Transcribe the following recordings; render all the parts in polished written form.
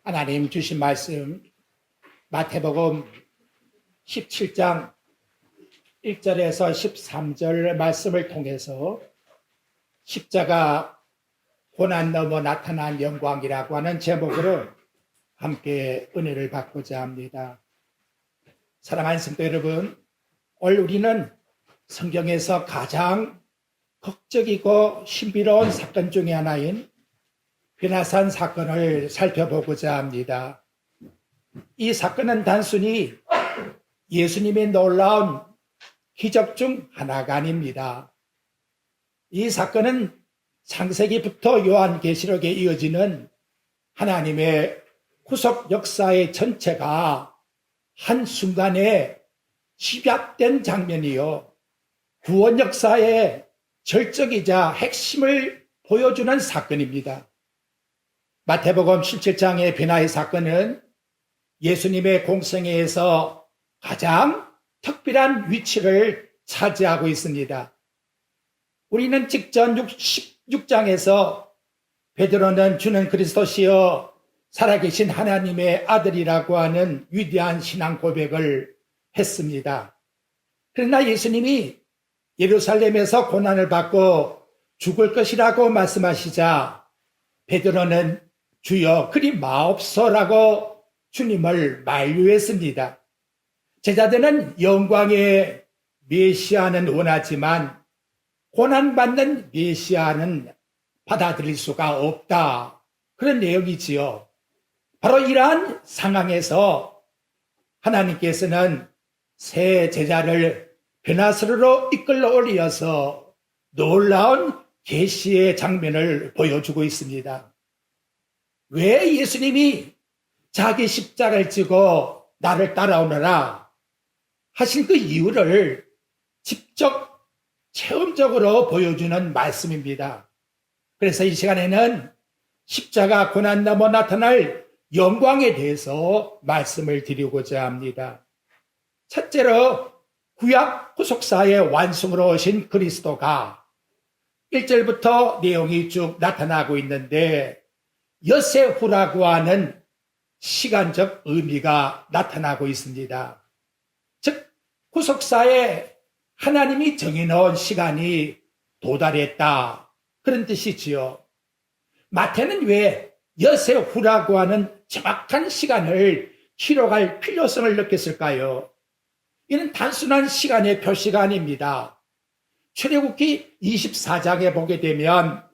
하나님 주신 말씀 마태복음 17장 1절에서 13절 말씀을 통해서 십자가 고난 넘어 나타난 영광이라고 하는 제목으로 함께 은혜를 받고자 합니다. 사랑하는 성도 여러분, 오늘 우리는 성경에서 가장 극적이고 신비로운 사건 중에 하나인 변화산 사건을 살펴보고자 합니다. 이 사건은 단순히 예수님의 놀라운 기적 중 하나가 아닙니다. 이 사건은 창세기부터 요한계시록에 이어지는 하나님의 구속 역사의 전체가 한순간에 집약된 장면이요, 구원 역사의 절정이자 핵심을 보여주는 사건입니다. 마태복음 17장의 변화의 사건은 예수님의 공생애에서 가장 특별한 위치를 차지하고 있습니다. 우리는 직전 16장에서 베드로는 주는 그리스도시여 살아계신 하나님의 아들이라고 하는 위대한 신앙 고백을 했습니다. 그러나 예수님이 예루살렘에서 고난을 받고 죽을 것이라고 말씀하시자 베드로는 주여 그리 마옵소라고 주님을 만류했습니다. 제자들은 영광의 메시아는 원하지만 고난받는 메시아는 받아들일 수가 없다, 그런 내용이지요. 바로 이러한 상황에서 하나님께서는 새 제자를 변화스로 이끌어 올려서 놀라운 계시의 장면을 보여주고 있습니다. 왜 예수님이 자기 십자가를 지고 나를 따라오너라 하신 그 이유를 직접 체험적으로 보여주는 말씀입니다. 그래서 이 시간에는 십자가 고난 넘어 나타날 영광에 대해서 말씀을 드리고자 합니다. 첫째로 구약 구속사의 완성으로 오신 그리스도가 1절부터 내용이 쭉 나타나고 있는데 여세후라고 하는 시간적 의미가 나타나고 있습니다. 즉 구속사에 하나님이 정해놓은 시간이 도달했다, 그런 뜻이지요. 마태는 왜 여세후라고 하는 정확한 시간을 기록할 필요성을 느꼈을까요? 이는 단순한 시간의 표시가 아닙니다. 출애굽기 24장에 보게 되면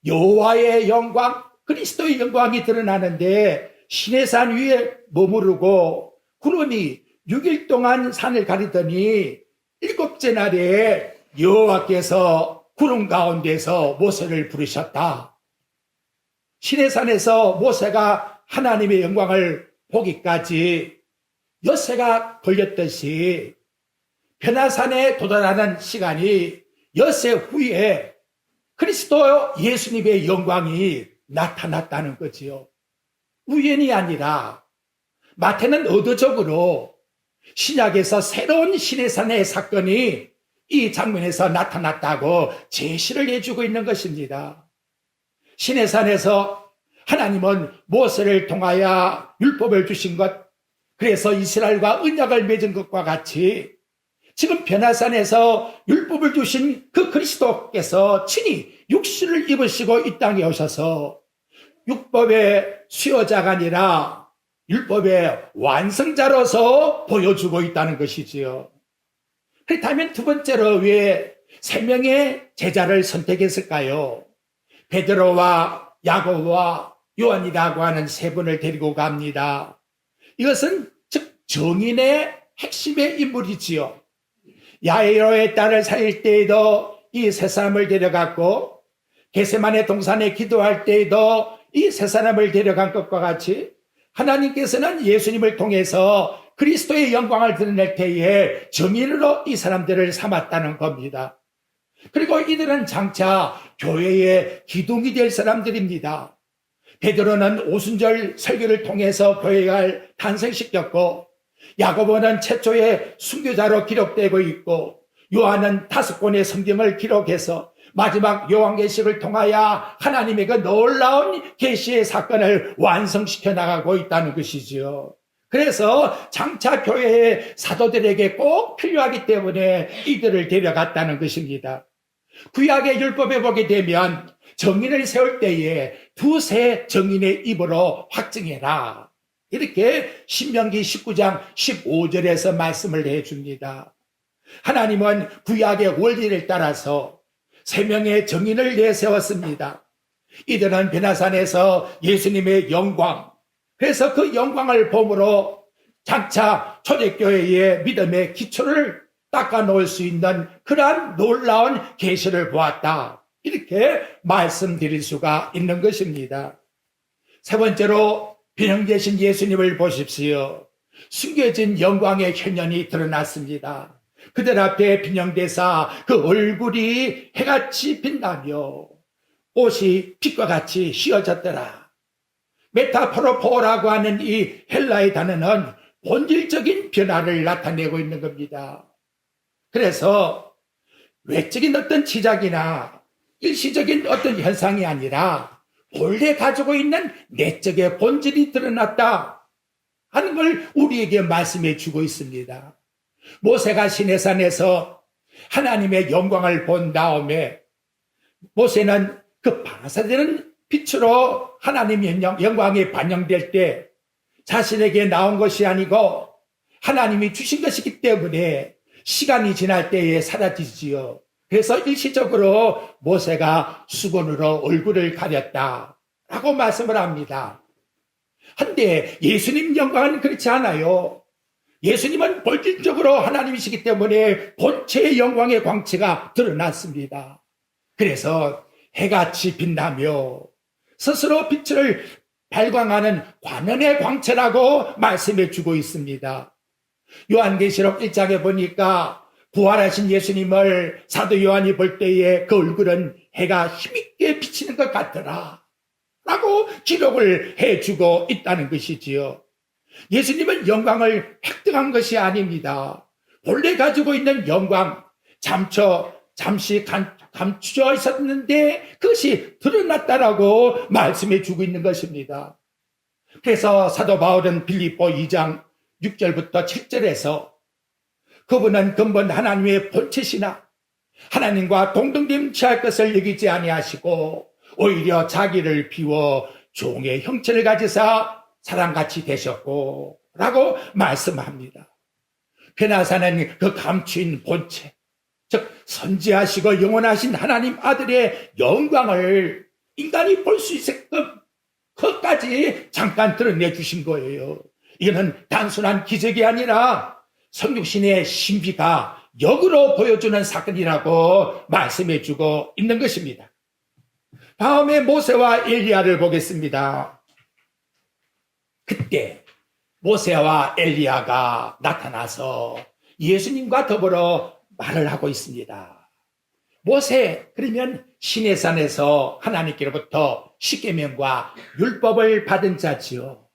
여호와의 영광, 그리스도의 영광이 드러나는데 시내산 위에 머무르고 구름이 6일 동안 산을 가리더니 7째 날에 여호와께서 구름 가운데서 모세를 부르셨다. 시내산에서 모세가 하나님의 영광을 보기까지 엿새가 걸렸듯이 변화산에 도달하는 시간이 엿새 후에 그리스도 예수님의 영광이 나타났다는 거지요. 우연이 아니라 마태는 의도적으로 신약에서 새로운 시내산의 사건이 이 장면에서 나타났다고 제시를 해주고 있는 것입니다. 시내산에서 하나님은 모세를 통하여 율법을 주신 것, 그래서 이스라엘과 언약을 맺은 것과 같이 지금 변화산에서 율법을 주신 그 그리스도께서 친히 육신을 입으시고 이 땅에 오셔서 율법의 수여자가 아니라 율법의 완성자로서 보여주고 있다는 것이지요. 그렇다면 두 번째로 왜 3명의 제자를 선택했을까요? 베드로와 야고보와 요한이라고 하는 3분을 데리고 갑니다. 이것은 즉 정인의 핵심의 인물이지요. 야이로의 딸을 살릴 때에도 이 3사람을 데려갔고 겟세마네 동산에 기도할 때에도 이 3사람을 데려간 것과 같이 하나님께서는 예수님을 통해서 그리스도의 영광을 드러낼 때에 정인으로 이 사람들을 삼았다는 겁니다. 그리고 이들은 장차 교회의 기둥이 될 사람들입니다. 베드로는 오순절 설교를 통해서 교회를 탄생시켰고 야고보는 최초의 순교자로 기록되고 있고 요한은 5권의 성경을 기록해서 마지막 요한계시를 통하여 하나님의 그 놀라운 계시의 사건을 완성시켜 나가고 있다는 것이지요. 그래서 장차 교회의 사도들에게 꼭 필요하기 때문에 이들을 데려갔다는 것입니다. 구약의 율법에 보게 되면 정인을 세울 때에 두세 정인의 입으로 확증해라, 이렇게 신명기 19장 15절에서 말씀을 해줍니다. 하나님은 구약의 원리를 따라서 3명의 정인을 내세웠습니다. 이들은 베나산에서 예수님의 영광, 그래서 그 영광을 봄으로 장차 초대교회의 믿음의 기초를 닦아놓을 수 있는 그러한 놀라운 계시를 보았다, 이렇게 말씀드릴 수가 있는 것입니다. 세 번째로 변형되신 예수님을 보십시오. 숨겨진 영광의 현현이 드러났습니다. 그들 앞에 변형되사 그 얼굴이 해같이 빛나며 옷이 빛과 같이 휘어졌더라. 메타포로포라고 하는 이 헬라의 단어는 본질적인 변화를 나타내고 있는 겁니다. 그래서 외적인 어떤 지작이나 일시적인 어떤 현상이 아니라 본래 가지고 있는 내적의 본질이 드러났다 하는 걸 우리에게 말씀해 주고 있습니다. 모세가 시내산에서 하나님의 영광을 본 다음에 모세는 그 반사되는 빛으로 하나님의 영광이 반영될 때 자신에게 나온 것이 아니고 하나님이 주신 것이기 때문에 시간이 지날 때에 사라지지요. 그래서 일시적으로 모세가 수건으로 얼굴을 가렸다라고 말씀을 합니다. 한데 예수님 영광은 그렇지 않아요. 예수님은 본질적으로 하나님이시기 때문에 본체의 영광의 광채가 드러났습니다. 그래서 해같이 빛나며 스스로 빛을 발광하는 과면의 광채라고 말씀해 주고 있습니다. 요한계시록 1장에 보니까 부활하신 예수님을 사도 요한이 볼 때에 그 얼굴은 해가 힘있게 비치는 것 같더라 라고 기록을 해주고 있다는 것이지요. 예수님은 영광을 획득한 것이 아닙니다. 본래 가지고 있는 영광, 잠시 감추어 있었는데 그것이 드러났다라고 말씀해 주고 있는 것입니다. 그래서 사도 바울은 빌립보 2장 6절부터 7절에서 그분은 근본 하나님의 본체시나 하나님과 동등됨치할 것을 여기지 아니하시고 오히려 자기를 비워 종의 형체를 가지사 사람같이 되셨고 라고 말씀합니다. 베나사는 그 감추인 본체, 즉 선지하시고 영원하신 하나님 아들의 영광을 인간이 볼 수 있게끔 그것까지 잠깐 드러내 주신 거예요. 이거는 단순한 기적이 아니라 성육신의 신비가 역으로 보여주는 사건이라고 말씀해 주고 있는 것입니다. 다음에 모세와 엘리야를 보겠습니다. 그때 모세와 엘리야가 나타나서 예수님과 더불어 말을 하고 있습니다. 모세, 그러면 시내산에서 하나님께로부터 십계명과 율법을 받은 자지요.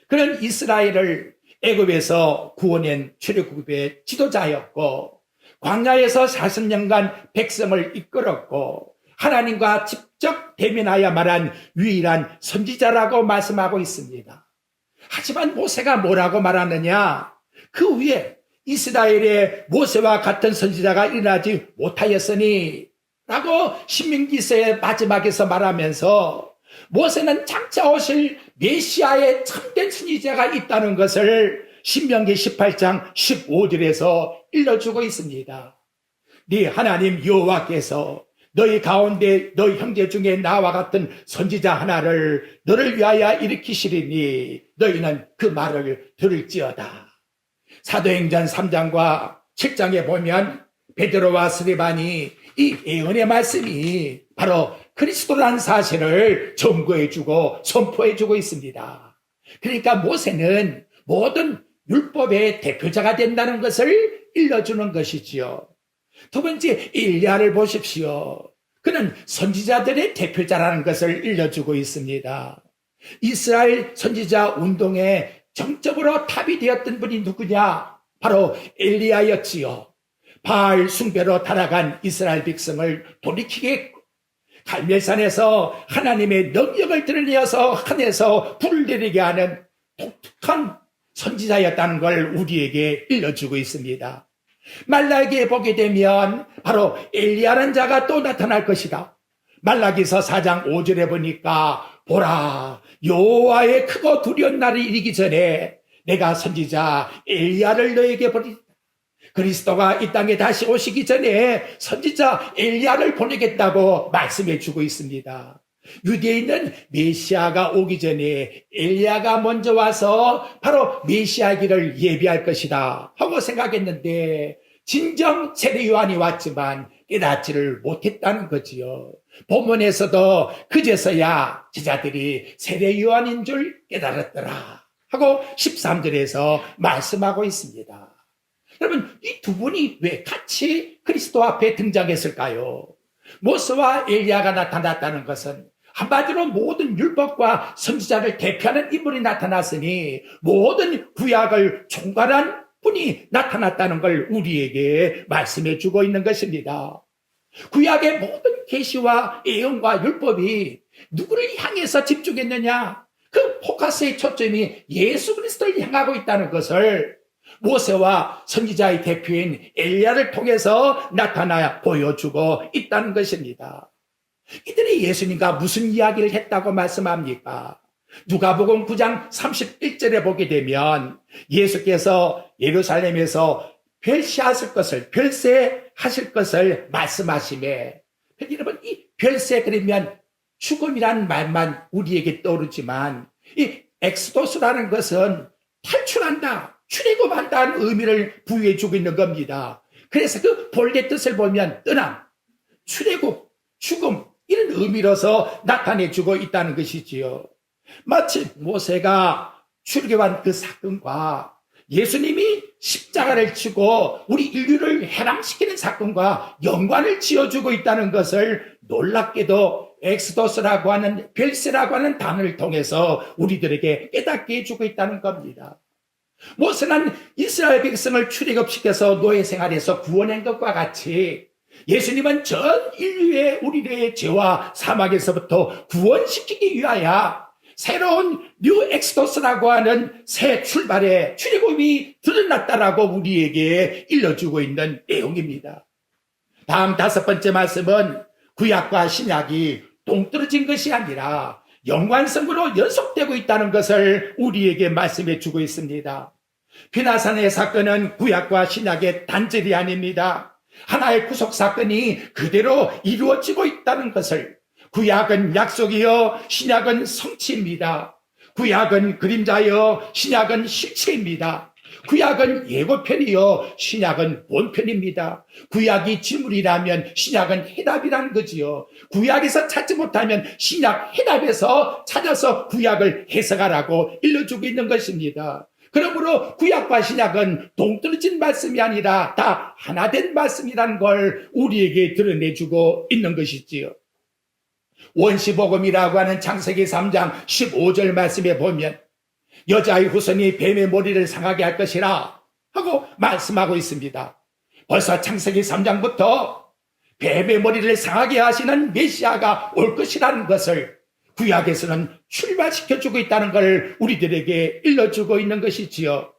그는 이스라엘을 애굽에서 구원한 출애굽의 지도자였고 광야에서 40년간 백성을 이끌었고 하나님과 직접 대면하여 말한 유일한 선지자라고 말씀하고 있습니다. 하지만 모세가 뭐라고 말하느냐? 그 후에 이스라엘의 모세와 같은 선지자가 일어나지 못하였으니 라고 신명기서의 마지막에서 말하면서 모세는 장차 오실 메시아의 참된 선지자가 있다는 것을 신명기 18장 15절에서 일러주고 있습니다. 네 하나님 여호와께서 너희 가운데 너희 형제 중에 나와 같은 선지자 하나를 너를 위하여 일으키시리니 너희는 그 말을 들을지어다. 사도행전 3장과 7장에 보면 베드로와 스데반이 이 예언의 말씀이 바로 그리스도라는 사실을 증거해주고 선포해주고 있습니다. 그러니까 모세는 모든 율법의 대표자가 된다는 것을 일러주는 것이지요. 두 번째, 엘리야를 보십시오. 그는 선지자들의 대표자라는 것을 일러주고 있습니다. 이스라엘 선지자 운동의 정적으로 탑이 되었던 분이 누구냐? 바로 엘리야였지요. 바알 숭배로 타락한 이스라엘 백성을 돌이키게 했고, 갈멜산에서 하나님의 능력을 드러내어서 하늘에서 불을 내리게 하는 독특한 선지자였다는 걸 우리에게 일러주고 있습니다. 말라기에 보게 되면 바로 엘리야라는 자가 또 나타날 것이다. 말라기서 4장 5절에 보니까 보라, 여호와의 크고 두려운 날이 이르기 전에 내가 선지자 엘리야를 너에게 보리다. 그리스도가 이 땅에 다시 오시기 전에 선지자 엘리야를 보내겠다고 말씀해 주고 있습니다. 유대인은 메시아가 오기 전에 엘리야가 먼저 와서 바로 메시아기를 예비할 것이다 하고 생각했는데, 진정 세례 요한이 왔지만 깨닫지를 못했다는 거지요. 본문에서도 그제서야 제자들이 세례 요한인 줄 깨달았더라 하고 13절에서 말씀하고 있습니다. 여러분, 이 두 분이 왜 같이 그리스도 앞에 등장했을까요? 모세와 엘리야가 나타났다는 것은 한마디로 모든 율법과 선지자를 대표하는 인물이 나타났으니 모든 구약을 총괄한 분이 나타났다는 걸 우리에게 말씀해 주고 있는 것입니다. 구약의 모든 계시와 예언과 율법이 누구를 향해서 집중했느냐? 그 포커스의 초점이 예수 그리스도를 향하고 있다는 것을 모세와 선지자의 대표인 엘리야를 통해서 나타나 보여주고 있다는 것입니다. 이들이 예수님과 무슨 이야기를 했다고 말씀합니까? 누가복음 9장 31절에 보게 되면 예수께서 예루살렘에서 별세하실 것을 말씀하시매, 여러분, 이 별세 그러면 죽음이라는 말만 우리에게 떠오르지만 이 엑스도스라는 것은 탈출한다, 출애굽한다는 의미를 부여해 주고 있는 겁니다. 그래서 그 본래 뜻을 보면 떠남, 출애굽, 죽음 이런 의미로서 나타내 주고 있다는 것이지요. 마치 모세가 출애굽한 그 사건과 예수님이 십자가를 치고 우리 인류를 해방시키는 사건과 연관을 지어주고 있다는 것을 놀랍게도 엑스도스라고 하는, 별세라고 하는 단어를 통해서 우리들에게 깨닫게 해주고 있다는 겁니다. 모세는 이스라엘 백성을 출애굽시켜서 노예 생활에서 구원한 것과 같이 예수님은 전 인류의 우리의 죄와 사막에서부터 구원시키기 위하여 새로운 뉴 엑스도스라고 하는 새 출발의 출애굽이 드러났다라고 우리에게 일러주고 있는 내용입니다. 다음 5번째 말씀은 구약과 신약이 동떨어진 것이 아니라 연관성으로 연속되고 있다는 것을 우리에게 말씀해 주고 있습니다. 피나산의 사건은 구약과 신약의 단절이 아닙니다. 하나의 구속 사건이 그대로 이루어지고 있다는 것을, 구약은 약속이요 신약은 성취입니다. 구약은 그림자요 신약은 실체입니다. 구약은 예고편이요 신약은 본편입니다. 구약이 지물이라면 신약은 해답이라는 거지요. 구약에서 찾지 못하면 신약 해답에서 찾아서 구약을 해석하라고 일러주고 있는 것입니다. 그러므로 구약과 신약은 동떨어진 말씀이 아니라 다 하나된 말씀이라는 걸 우리에게 드러내주고 있는 것이지요. 원시복음이라고 하는 창세기 3장 15절 말씀에 보면 여자의 후손이 뱀의 머리를 상하게 할 것이라 하고 말씀하고 있습니다. 벌써 창세기 3장부터 뱀의 머리를 상하게 하시는 메시아가 올 것이라는 것을 구약에서는 출발시켜주고 있다는 걸 우리들에게 일러주고 있는 것이지요.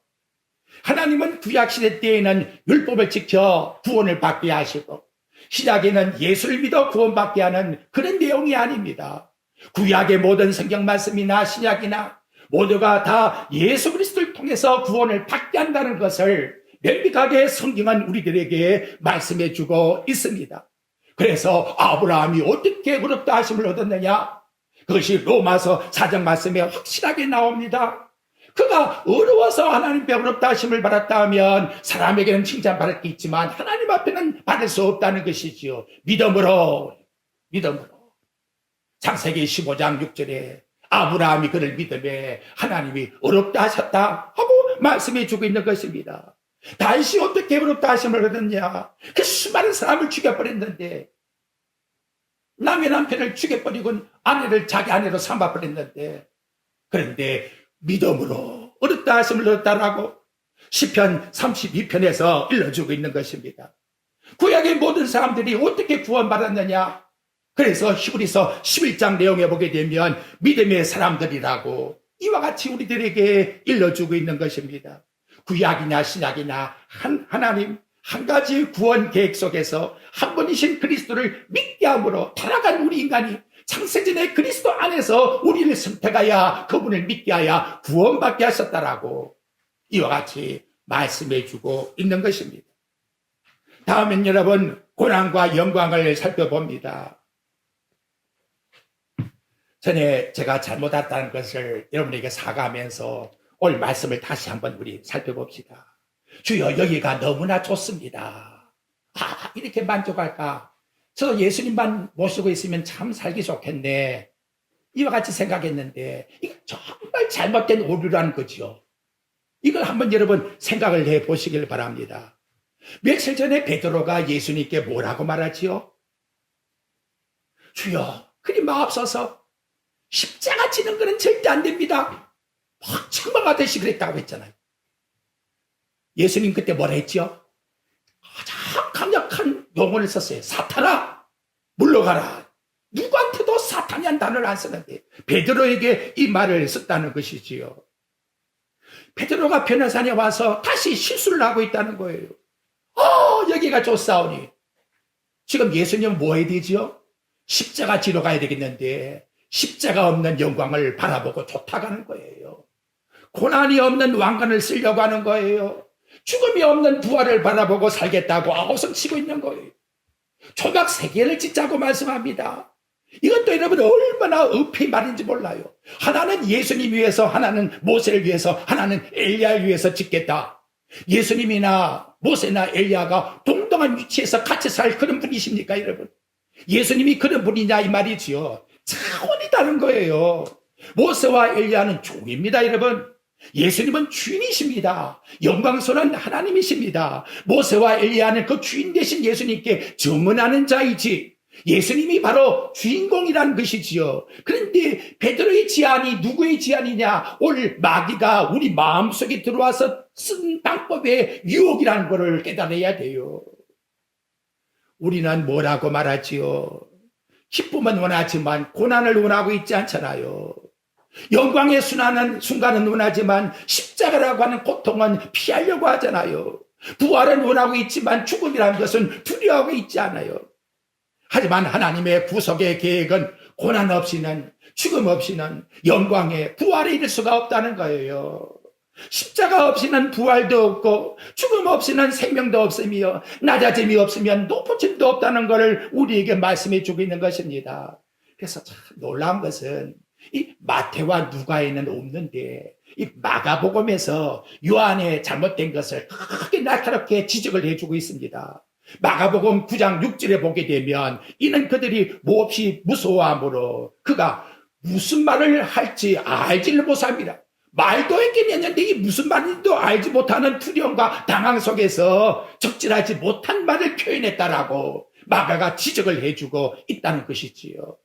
하나님은 구약시대 때에는 율법을 지켜 구원을 받게 하시고 신약에는 예수를 믿어 구원받게 하는 그런 내용이 아닙니다. 구약의 모든 성경 말씀이나 신약이나 모두가 다 예수 그리스도를 통해서 구원을 받게 한다는 것을 명백하게 성경은 우리들에게 말씀해 주고 있습니다. 그래서 아브라함이 어떻게 의롭다 하심을 얻었느냐? 그것이 로마서 4장 말씀에 확실하게 나옵니다. 그가 어려워서 하나님께 의롭다 하심을 받았다 하면 사람에게는 칭찬받을 게 있지만 하나님 앞에는 받을 수 없다는 것이지요. 믿음으로. 창세기 15장 6절에 아브라함이 그를 믿음에 하나님이 어렵다 하셨다 하고 말씀해 주고 있는 것입니다. 다윗이 어떻게 어렵다 하심을 얻었냐? 그 수많은 사람을 죽여버렸는데, 남의 남편을 죽여버리고 아내를 자기 아내로 삼아버렸는데, 그런데 믿음으로 어렵다 하심을 얻었다라고 시편 32편에서 일러주고 있는 것입니다. 구약의 모든 사람들이 어떻게 구원받았느냐? 그래서 히브리서 11장 내용에 보게 되면 믿음의 사람들이라고 이와 같이 우리들에게 일러주고 있는 것입니다. 구약이나 신약이나 하나님 한 가지 구원 계획 속에서 한 분이신 그리스도를 믿게 함으로 타락한 우리 인간이 창세전에 그리스도 안에서 우리를 선택하여 그분을 믿게 하여 구원받게 하셨다라고 이와 같이 말씀해주고 있는 것입니다. 다음엔 여러분 고난과 영광을 살펴봅니다. 전에 제가 잘못했다는 것을 여러분에게 사과하면서 오늘 말씀을 다시 한번 우리 살펴봅시다. 주여 여기가 너무나 좋습니다. 이렇게 만족할까? 저도 예수님만 모시고 있으면 참 살기 좋겠네. 이와 같이 생각했는데 이거 정말 잘못된 오류라는 거죠. 이걸 한번 여러분 생각을 해보시길 바랍니다. 며칠 전에 베드로가 예수님께 뭐라고 말하지요? 주여 그리 마옵소서 십자가 지는 것은 절대 안 됩니다. 막 책망하듯이 그랬다고 했잖아요. 예수님 그때 뭐라 했죠? 가장 강력한 용어를 썼어요. 사탄아 물러가라. 누구한테도 사탄이란 단어를 안 쓰는데 베드로에게 이 말을 썼다는 것이지요. 베드로가 변호사에 와서 다시 실수를 하고 있다는 거예요. 여기가 좋사오니 지금 예수님은 뭐 해야 되지요? 십자가 지러 가야 되겠는데 십자가 없는 영광을 바라보고 좋다가는 거예요. 고난이 없는 왕관을 쓰려고 하는 거예요. 죽음이 없는 부활을 바라보고 살겠다고 아우성 치고 있는 거예요. 조각 3개를 짓자고 말씀합니다. 이것도 여러분 얼마나 읍이 말인지 몰라요. 하나는 예수님 위해서, 하나는 모세를 위해서, 하나는 엘리야를 위해서 짓겠다. 예수님이나 모세나 엘리야가 동등한 위치에서 같이 살 그런 분이십니까 여러분? 예수님이 그런 분이냐 이 말이지요. 차원이 다른 거예요. 모세와 엘리야는 종입니다 여러분. 예수님은 주인이십니다. 영광스러운 하나님이십니다. 모세와 엘리야는 그 주인 되신 예수님께 증언하는 자이지 예수님이 바로 주인공이라는 것이지요. 그런데 베드로의 제안이 누구의 제안이냐? 오늘 마귀가 우리 마음속에 들어와서 쓴 방법의 유혹이라는 것을 깨달아야 돼요. 우리는 뭐라고 말하지요? 기쁨은 원하지만 고난을 원하고 있지 않잖아요. 영광의 순간은 원하지만 십자가라고 하는 고통은 피하려고 하잖아요. 부활은 원하고 있지만 죽음이라는 것은 두려워하고 있지 않아요. 하지만 하나님의 구속의 계획은 고난 없이는 죽음 없이는 영광의 부활에 이를 수가 없다는 거예요. 십자가 없이는 부활도 없고 죽음 없이는 생명도 없으며 낮아짐이 없으면 높아짐도 없다는 것을 우리에게 말씀해 주고 있는 것입니다. 그래서 참 놀라운 것은 이 마태와 누가에는 없는데 이 마가복음에서 요한의 잘못된 것을 크게 날카롭게 지적을 해주고 있습니다. 마가복음 9장 6절에 보게 되면 이는 그들이 몹시 무서워함으로 그가 무슨 말을 할지 알지를 못합니다. 말도 했긴 했는데 이 무슨 말인지도 알지 못하는 두려움과 당황 속에서 적절하지 못한 말을 표현했다라고 마가가 지적을 해주고 있다는 것이지요.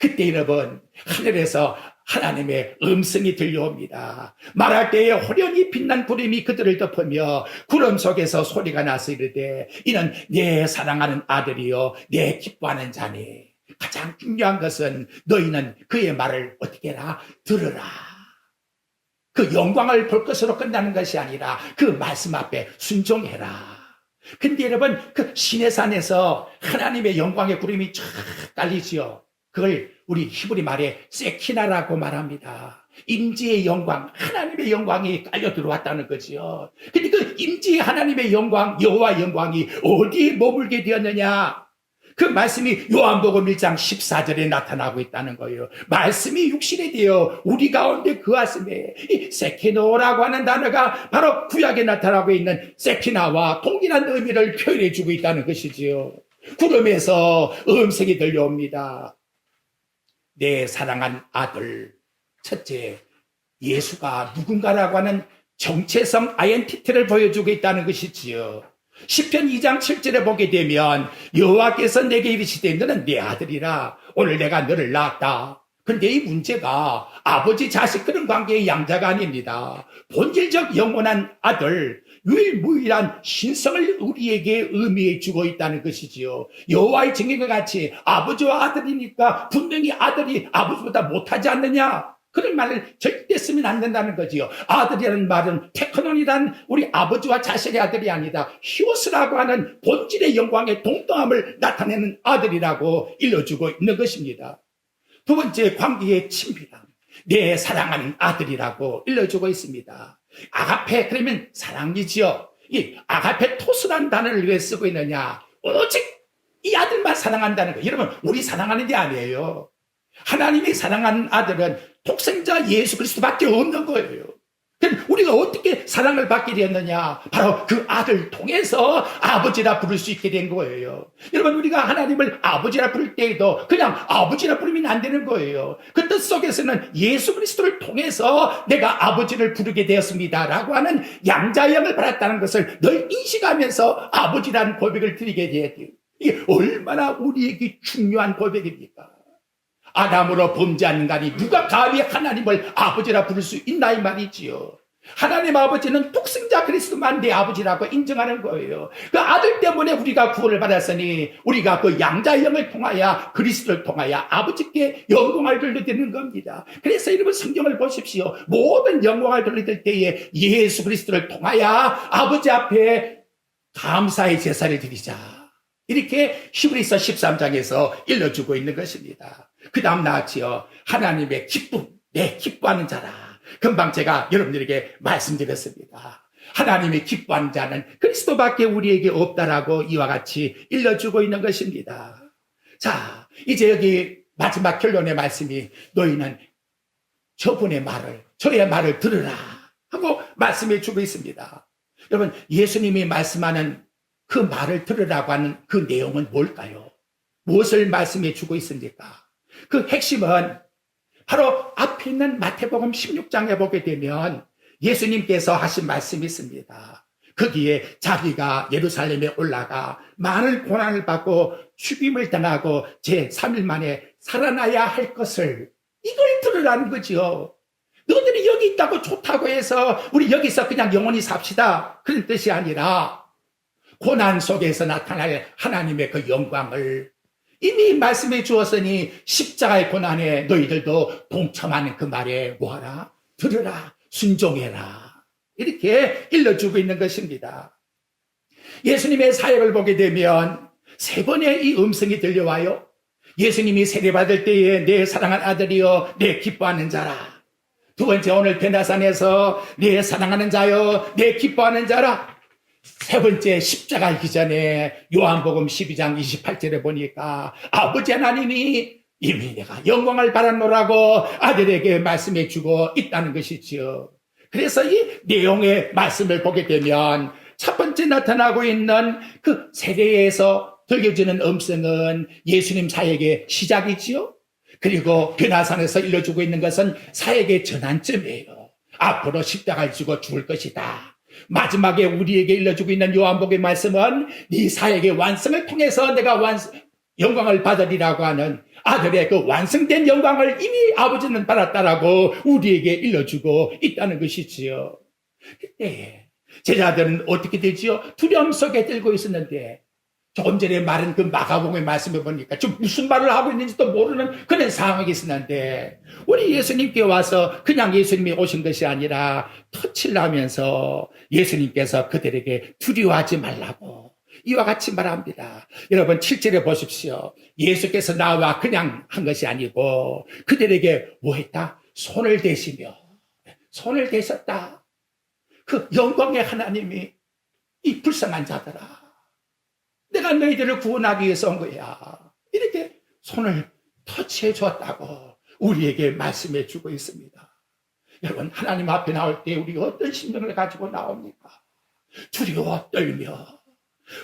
그때 여러분 하늘에서 하나님의 음성이 들려옵니다. 말할 때에 호련히 빛난 구름이 그들을 덮으며 구름 속에서 소리가 나서 이르되 이는 내 사랑하는 아들이요 내 기뻐하는 자니. 가장 중요한 것은 너희는 그의 말을 어떻게 해라? 들으라. 그 영광을 볼 것으로 끝나는 것이 아니라 그 말씀 앞에 순종해라. 근데 여러분 그 시내산에서 하나님의 영광의 구름이 쫙 깔리지요. 그걸 우리 히브리 말에 세키나라고 말합니다. 임재의 영광, 하나님의 영광이 깔려 들어왔다는 거지요. 근데 그 임재의 하나님의 영광, 여호와 영광이 어디에 머물게 되었느냐? 그 말씀이 요한복음 1장 14절에 나타나고 있다는 거예요. 말씀이 육신이 되어 우리 가운데 그하심에 이 세키노라고 하는 단어가 바로 구약에 나타나고 있는 세키나와 동일한 의미를 표현해 주고 있다는 것이지요. 구름에서 음성이 들려옵니다. 내 사랑한 아들. 첫째, 예수가 누군가라고 하는 정체성 아이덴티티를 보여주고 있다는 것이지요. 시편 2장 7절에 보게 되면 여호와께서 내게 이르시되 너는 내 아들이라 오늘 내가 너를 낳았다. 근데 이 문제가 아버지 자식 그런 관계의 양자가 아닙니다. 본질적 영원한 아들, 유일무이한 신성을 우리에게 의미해 주고 있다는 것이지요. 여호와의 증인과 같이 아버지와 아들이니까 분명히 아들이 아버지보다 못하지 않느냐? 그런 말을 절대 쓰면 안 된다는 거지요. 아들이라는 말은 테크논이란 우리 아버지와 자식의 아들이 아니다. 히오스라고 하는 본질의 영광의 동등함을 나타내는 아들이라고 일러주고 있는 것입니다. 두 번째, 관계의 친밀함. 내 사랑하는 아들이라고 일러주고 있습니다. 아가페, 그러면 사랑이지요. 이 아가페 토스라는 단어를 왜 쓰고 있느냐? 오직 이 아들만 사랑한다는 거예요. 여러분, 우리 사랑하는 게 아니에요. 하나님이 사랑하는 아들은 독생자 예수 그리스도밖에 없는 거예요. 그럼 우리가 어떻게 사랑을 받게 되었느냐? 바로 그 아들 통해서 아버지라 부를 수 있게 된 거예요. 여러분, 우리가 하나님을 아버지라 부를 때에도 그냥 아버지라 부르면 안 되는 거예요. 그 뜻 속에서는 예수 그리스도를 통해서 내가 아버지를 부르게 되었습니다라고 하는 양자형을 받았다는 것을 늘 인식하면서 아버지라는 고백을 드리게 돼야 돼요. 이게 얼마나 우리에게 중요한 고백입니까? 아담으로 범죄한 인간이 누가 감히 하나님을 아버지라 부를 수 있나 이 말이지요. 하나님 아버지는 독생자 그리스도만 내 아버지라고 인정하는 거예요. 그 아들 때문에 우리가 구원을 받았으니 우리가 그 양자형을 통하여 그리스도를 통하여 아버지께 영광을 돌려드리는 겁니다. 그래서 여러분 성경을 보십시오. 모든 영광을 돌려드릴 때에 예수 그리스도를 통하여 아버지 앞에 감사의 제사를 드리자. 이렇게 히브리서 13장에서 일러주고 있는 것입니다. 그 다음 나왔지요. 하나님의 기쁨, 내 기뻐하는 자라. 금방 제가 여러분들에게 말씀드렸습니다. 하나님의 기뻐하는 자는 그리스도밖에 우리에게 없다라고 이와 같이 일러주고 있는 것입니다. 자, 이제 여기 마지막 결론의 말씀이 너희는 저분의 말을, 저의 말을 들으라 하고 말씀해 주고 있습니다. 여러분, 예수님이 말씀하는 그 말을 들으라고 하는 그 내용은 뭘까요? 무엇을 말씀해 주고 있습니까? 그 핵심은 바로 앞에 있는 마태복음 16장에 보게 되면 예수님께서 하신 말씀이 있습니다. 거기에 자기가 예루살렘에 올라가 많은 고난을 받고 죽임을 당하고 제3일 만에 살아나야 할 것을 이걸 들으라는 거죠. 너희들이 여기 있다고 좋다고 해서 우리 여기서 그냥 영원히 삽시다. 그런 뜻이 아니라 고난 속에서 나타날 하나님의 그 영광을 이미 말씀해 주었으니 십자가의 고난에 너희들도 동참하는 그 말에 뭐하라? 들으라, 순종해라. 이렇게 일러주고 있는 것입니다. 예수님의 사역을 보게 되면 세 번의 이 음성이 들려와요. 예수님이 세례받을 때에 내 사랑하는 아들이여 내 기뻐하는 자라. 두 번째, 오늘 베나산에서 내 사랑하는 자여 내 기뻐하는 자라. 세 번째, 십자가이기 전에 요한복음 12장 28절에 보니까 아버지 하나님이 이미 내가 영광을 받았노라고 아들에게 말씀해 주고 있다는 것이지요. 그래서 이 내용의 말씀을 보게 되면 첫 번째 나타나고 있는 그 세례에서 들려지는 음성은 예수님 사역의 시작이지요. 그리고 변화산에서 일러주고 있는 것은 사역의 전환점이에요. 앞으로 십자가를 지고 죽을 것이다. 마지막에 우리에게 일러주고 있는 요한복음의 말씀은 네 사역의 완성을 통해서 내가 영광을 받으리라고 하는 아들의 그 완성된 영광을 이미 아버지는 받았다라고 우리에게 일러주고 있다는 것이지요. 그때 제자들은 어떻게 되지요? 두려움 속에 들고 있었는데 조금 전에 말한 그 마가복음의 말씀을 보니까 좀 무슨 말을 하고 있는지도 모르는 그런 상황이 있었는데 우리 예수님께 와서 그냥 예수님이 오신 것이 아니라 터치를 하면서 예수님께서 그들에게 두려워하지 말라고 이와 같이 말합니다. 여러분 7절에 보십시오. 예수께서 나와 그냥 한 것이 아니고 그들에게 뭐 했다? 손을 대시며 손을 대셨다. 그 영광의 하나님이 이 불쌍한 자들아 내가 너희들을 구원하기 위해서 온 거야. 이렇게 손을 터치해 주었다고 우리에게 말씀해 주고 있습니다. 여러분 하나님 앞에 나올 때 우리가 어떤 심정을 가지고 나옵니까? 두려워 떨며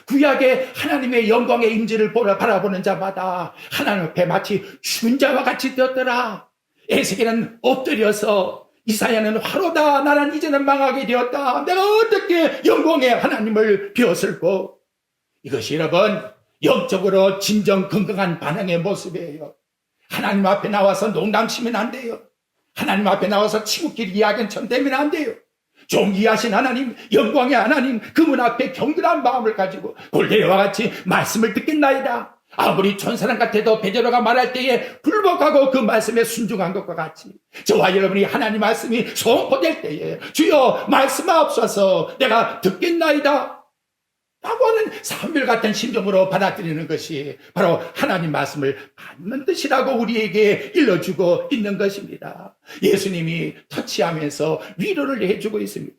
구약의 하나님의 영광의 임재를 바라보는 자마다 하나님 앞에 마치 죽은 자와 같이 되었더라. 에스겔은 엎드려서 이사야는 화로다 나는 이제는 망하게 되었다. 내가 어떻게 영광의 하나님을 비웠을꼬. 이것이 여러분 영적으로 진정 건강한 반응의 모습이에요. 하나님 앞에 나와서 농담치면 안 돼요. 하나님 앞에 나와서 친구끼리 이야기는 되면 안 돼요. 존귀하신 하나님, 영광의 하나님, 그분 앞에 경건한 마음을 가지고 골대와 같이 말씀을 듣겠나이다. 아무리 천사랑 같아도 베드로가 말할 때에 불복하고 그 말씀에 순종한 것과 같이 저와 여러분이 하나님 말씀이 선포될 때에 주여 말씀하옵소서 내가 듣겠나이다 라고 하는 사물 같은 심정으로 받아들이는 것이 바로 하나님 말씀을 받는 뜻이라고 우리에게 일러주고 있는 것입니다. 예수님이 터치하면서 위로를 해주고 있습니다.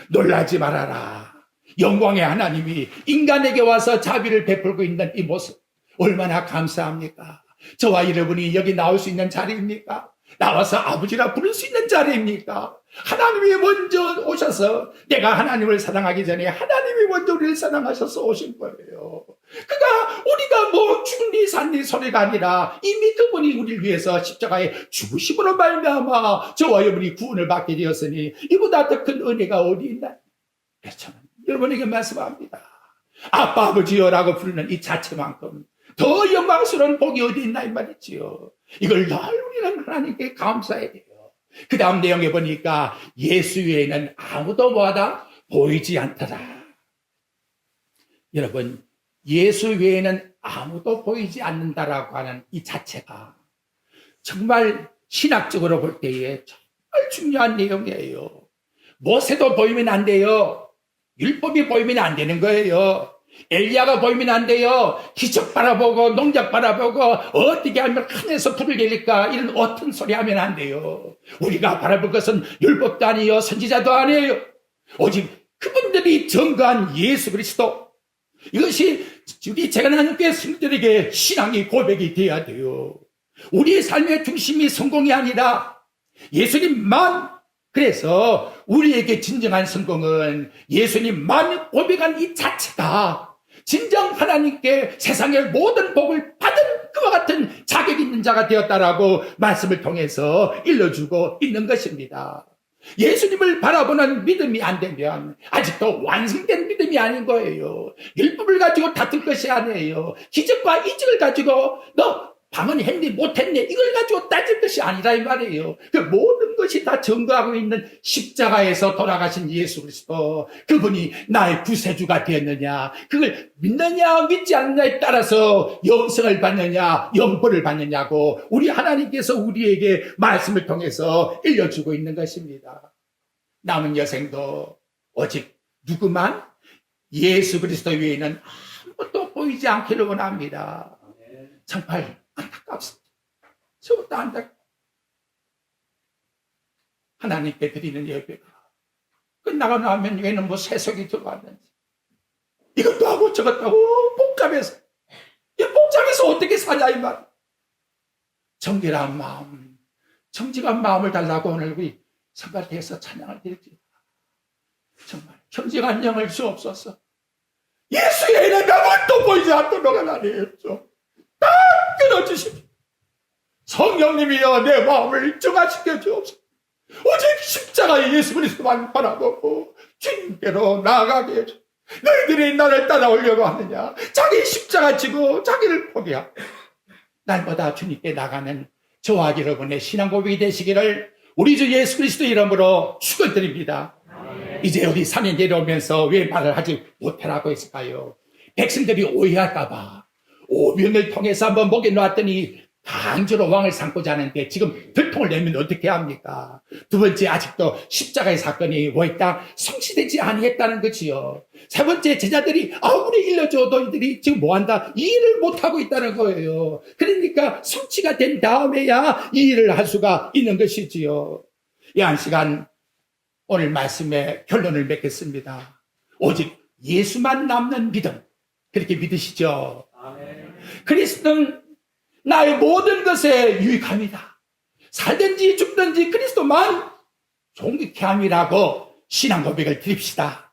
놀라지 말아라. 영광의 하나님이 인간에게 와서 자비를 베풀고 있는 이 모습 얼마나 감사합니까? 저와 여러분이 여기 나올 수 있는 자리입니까? 나와서 아버지라 부를 수 있는 자리입니까? 하나님이 먼저 오셔서 내가 하나님을 사랑하기 전에 하나님이 먼저 우리를 사랑하셔서 오신 거예요. 그가 우리가 뭐 죽니 산니 소리가 아니라 이미 그분이 우리를 위해서 십자가에 죽으심으로 말미암아 저와 여러분이 구원을 받게 되었으니 이보다 더 큰 은혜가 어디 있나? 그래서 저는 여러분에게 말씀합니다. 아빠 아버지여라고 부르는 이 자체만큼 더 영광스러운 복이 어디 있나 이 말이지요. 이걸 늘 우리는 하나님께 감사해야 돼요. 그 다음 내용에 보니까 예수 외에는 아무도 뭐하다? 보이지 않더라. 여러분, 예수 외에는 아무도 보이지 않는다라고 하는 이 자체가 정말 신학적으로 볼 때에 정말 중요한 내용이에요. 모세도 보이면 안 돼요. 율법이 보이면 안 되는 거예요. 엘리야가 보이면 안 돼요. 기적 바라보고 농작 바라보고 어떻게 하면 하늘에서 불을 내릴까 이런 어떤 소리 하면 안 돼요. 우리가 바라볼 것은 율법도 아니에요. 선지자도 아니에요. 오직 그분들이 증거한 예수 그리스도, 이것이 우리 재간하나님께 성들에게 신앙의 고백이 되어야 돼요. 우리의 삶의 중심이 성공이 아니라 예수님만. 그래서 우리에게 진정한 성공은 예수님만 고백한 이 자체가 진정 하나님께 세상의 모든 복을 받은 그와 같은 자격 있는 자가 되었다라고 말씀을 통해서 일러주고 있는 것입니다. 예수님을 바라보는 믿음이 안 되면 아직도 완성된 믿음이 아닌 거예요. 율법을 가지고 다툴 것이 아니에요. 기적과 이적을 가지고 너 방언 했니 못했니 이걸 가지고 따질 것이 아니라 이 말이에요. 그 모든 것이 다 증거하고 있는 십자가에서 돌아가신 예수 그리스도, 그분이 나의 구세주가 되었느냐, 그걸 믿느냐 믿지 않느냐에 따라서 영생을 받느냐 영벌을 받느냐고 우리 하나님께서 우리에게 말씀을 통해서 일러주고 있는 것입니다. 남은 여생도 오직 누구만? 예수 그리스도 외에는 아무것도 보이지 않기를 원합니다. 정말 안타깝습니다. 저것도 안타깝습니다. 하나님께 드리는 예배가 끝나고 나면 얘는 뭐 세속이 들어왔는지 이것도 하고 저것도 하고 복잡해서, 이 복잡해서 어떻게 사냐 이 말. 정결한 마음, 정직한 마음을 달라고 오늘 우리 성가대에서 찬양을 드립니다. 정말 정직한 영을 주옵소서. 예수 외에는 아무것도 보이지 않도록 하나님 좀 다 끊어주십시오. 성령님이여 내 마음을 정화시켜 주옵소서. 오직 십자가의 예수 그리스도만 바라보고 주님께로 나아가게 해줘. 너희들이 나를 따라오려고 하느냐? 자기 십자가 지고 자기를 포기하고 날마다 주님께 나가는 저와 여러분의 신앙 고백이 되시기를 우리 주 예수 그리스도 이름으로 축원드립니다. 이제 우리 산에 내려오면서 왜 말을 하지 못하라고 했을까요? 백성들이 오해할까봐 오병을 통해서 한번 목에 놓았더니 강제로 왕을 삼고자 하는데 지금 들통을 내면 어떻게 합니까? 두 번째, 아직도 십자가의 사건이 뭐있다? 성취되지 아니했다는 거지요. 세 번째, 제자들이 아무리 일러줘도 이들이 지금 뭐한다? 이 일을 못하고 있다는 거예요. 그러니까 성취가 된 다음에야 이 일을 할 수가 있는 것이지요. 이 한 시간 오늘 말씀의 결론을 맺겠습니다. 오직 예수만 남는 믿음, 그렇게 믿으시죠? 아멘. 그리스도는 나의 모든 것에 유익합니다. 살든지 죽든지 그리스도만 존귀케 함이라고 신앙 고백을 드립시다.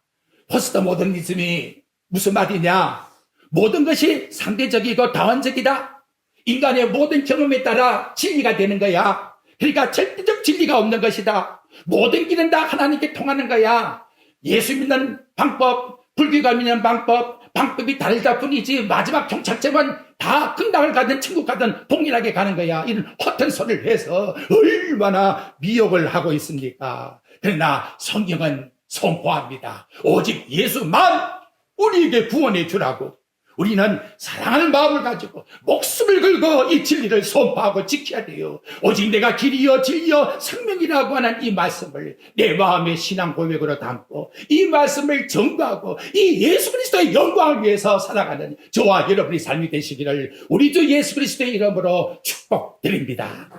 포스트 모더니즘이 무슨 말이냐? 모든 것이 상대적이고 다원적이다. 인간의 모든 경험에 따라 진리가 되는 거야. 그러니까 절대적 진리가 없는 것이다. 모든 길은 다 하나님께 통하는 거야. 예수 믿는 방법, 불교가 믿는 방법이 다르다 뿐이지 마지막 종착점은 다 극락을 가든 천국 가든 동일하게 가는 거야. 이런 허튼 소리를 해서 얼마나 미혹을 하고 있습니까? 그러나 성경은 선포합니다. 오직 예수만 우리에게 구원해 주라고. 우리는 사랑하는 마음을 가지고 목숨을 걸고 이 진리를 선포하고 지켜야 돼요. 오직 내가 길이요 진리요 생명이라고 하는 이 말씀을 내 마음의 신앙 고백으로 담고 이 말씀을 전도하고 이 예수 그리스도의 영광을 위해서 살아가는 저와 여러분의 삶이 되시기를 우리 주 예수 그리스도의 이름으로 축복드립니다.